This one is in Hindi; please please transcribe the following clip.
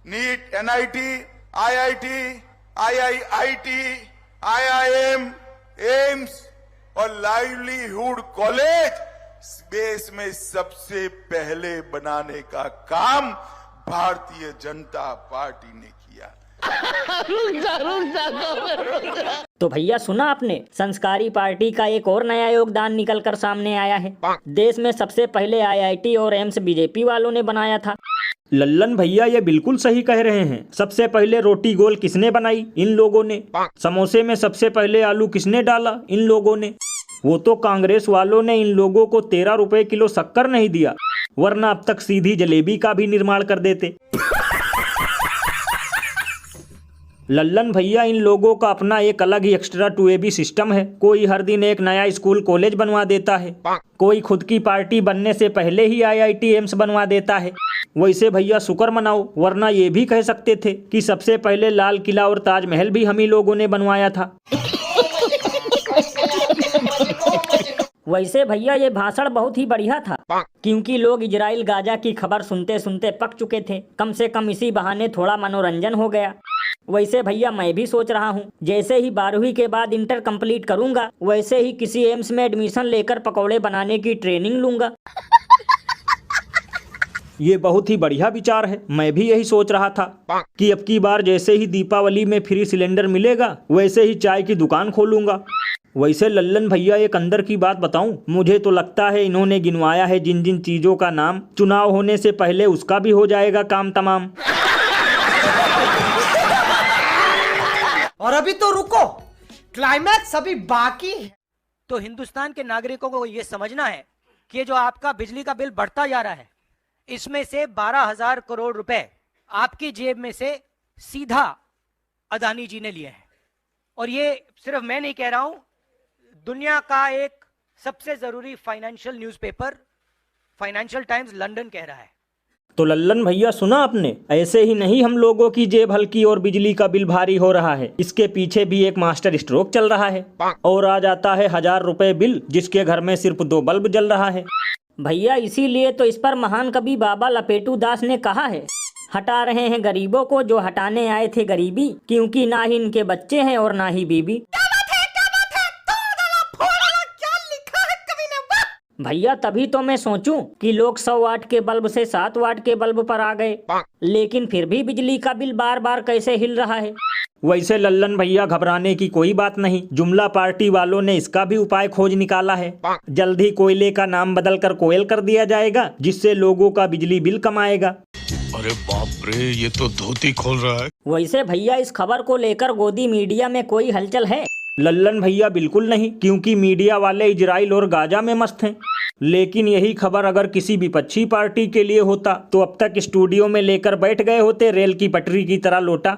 NEET, NIT, IIT, IIIT, IIM, AIIMS और लाइवलीहुड कॉलेज देश में सबसे पहले बनाने का काम भारतीय जनता पार्टी ने किया। तो भैया सुना आपने, संस्कारी पार्टी का एक और नया योगदान निकल कर सामने आया है। देश में सबसे पहले आईआईटी और एम्स बीजेपी वालों ने बनाया था। लल्लन भैया ये बिल्कुल सही कह रहे हैं। सबसे पहले रोटी गोल किसने बनाई? इन लोगों ने। समोसे में सबसे पहले आलू किसने डाला? इन लोगों ने। वो तो कांग्रेस वालों ने इन लोगों को 13 रुपए किलो शक्कर नहीं दिया, वरना अब तक सीधी जलेबी का भी निर्माण कर देते। लल्लन भैया इन लोगों का अपना एक अलग ही एक्स्ट्रा 2AB सिस्टम है। कोई हर दिन एक नया स्कूल कॉलेज बनवा देता है, कोई खुद की पार्टी बनने से पहले ही आईआईटी एम्स बनवा देता है। वैसे भैया शुक्र मनाओ, वरना ये भी कह सकते थे कि सबसे पहले लाल किला और ताजमहल भी हम ही लोगों ने बनवाया था। वैसे भैया ये भाषण बहुत ही बढ़िया था, क्योंकि लोग इजराइल गाजा की खबर सुनते सुनते पक चुके थे। कम से कम इसी बहाने थोड़ा मनोरंजन हो गया। वैसे भैया मैं भी सोच रहा हूँ, जैसे ही 12वीं के बाद इंटर कंप्लीट करूंगा, वैसे ही किसी एम्स में एडमिशन लेकर पकौड़े बनाने की ट्रेनिंग लूंगा। ये बहुत ही बढ़िया विचार है। मैं भी यही सोच रहा था कि अब की बार जैसे ही दीपावली में फ्री सिलेंडर मिलेगा, वैसे ही चाय की दुकान खोलूंगा। वैसे लल्लन भैया एक अंदर की बात बताऊं, मुझे तो लगता है इन्होंने गिनवाया है जिन जिन चीजों का नाम, चुनाव होने से पहले उसका भी हो जाएगा काम तमाम। और अभी तो रुको, क्लाइमैक्स अभी बाकी है। तो हिंदुस्तान के नागरिकों को ये समझना है कि ये जो आपका बिजली का बिल बढ़ता जा रहा है, इसमें से 12,000 करोड़ रुपए आपकी जेब में से सीधा अदानी जी ने लिए हैं। और ये सिर्फ मैं नहीं कह रहा हूं, दुनिया का एक सबसे जरूरी financial newspaper financial times London कह रहा है। तो लल्लन भैया सुना आपने, ऐसे ही नहीं हम लोगों की जेब हल्की और बिजली का बिल भारी हो रहा है, इसके पीछे भी एक मास्टर स्ट्रोक चल रहा है। और आ जाता है 1000 रुपए बिल, जिसके घर में सिर्फ 2 बल्ब जल रहा है। भैया इसीलिए तो इस पर महान कवि बाबा लपेटू दास ने कहा है, हटा रहे हैं गरीबों को जो हटाने आए थे गरीबी, क्योंकि ना ही इनके बच्चे हैं और ना ही बीबी। भैया तभी तो मैं सोचूं कि लोग 100 वाट के बल्ब से 7 वाट के बल्ब पर आ गए, लेकिन फिर भी बिजली का बिल बार बार कैसे हिल रहा है। वैसे लल्लन भैया घबराने की कोई बात नहीं, जुमला पार्टी वालों ने इसका भी उपाय खोज निकाला है। जल्द ही कोयले का नाम बदलकर कोयल कर दिया जाएगा, जिससे लोगों का बिजली बिल कम आएगा। अरे बाप रे, ये तो धोती खोल रहा है। वैसे भैया इस खबर को लेकर गोदी मीडिया में कोई हलचल है? लल्लन भैया बिल्कुल नहीं, क्योंकि मीडिया वाले इजराइल और गाजा में मस्त हैं। लेकिन यही खबर अगर किसी विपक्षी पार्टी के लिए होता तो अब तक स्टूडियो में लेकर बैठ गए होते रेल की पटरी की तरह लोटा।